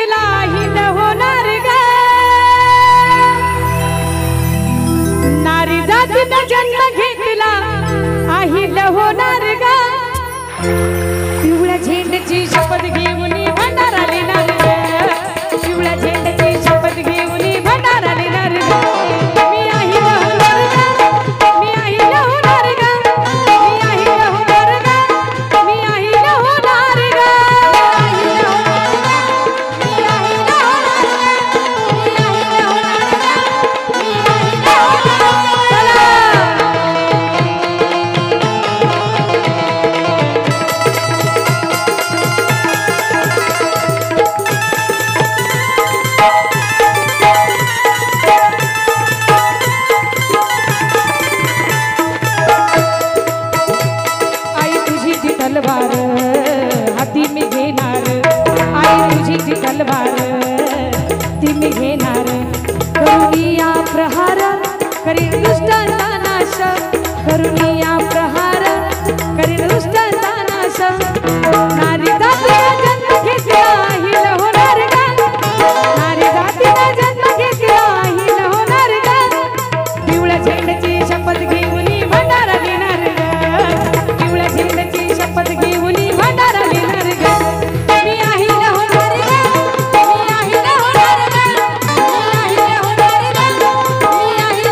घेतला हिल होणार ग नारी जातीनं जन्म घेतला अहिल होणार ग पिवळ्या झेंड्याची शपथ घेऊन भंडारा लिहिणार ग पिवळ्या झेंड्याची शपथ घेऊन भंडारा लिहिणार ग मी अहिल होणार ग मी अहिल होणार ग मी अहिल होणार ग मी अहिल होणार ग तलवार हाती मी घेणार आई तुझी ती तलवार ती मी घेणार करुणिया प्रहार करीन दुष्टांचा नाश करुणिया प्रहार करीन दुष्टांचा नाश नारी जातीला जन्म घेतला हिल होणार ग नारी जातीला जन्म घेतला हिल होणार ग पिवळ्या झेंड्याची शपथ घेऊन भंडारा देणार ग पिवळ्या झेंड्याची शपथ घेऊन भंडारा देणार ग मी अहिल होणार ग मी अहिल होणार ग मी अहिल होणार ग मी अहिल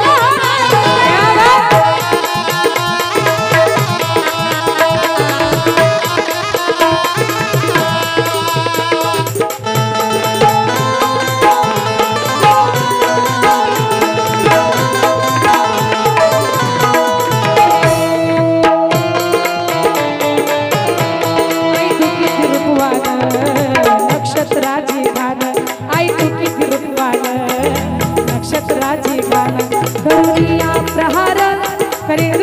नक्षत्राची गान आई तू किती रूपवान नक्षत्राची गान करुणिया प्रहार करीन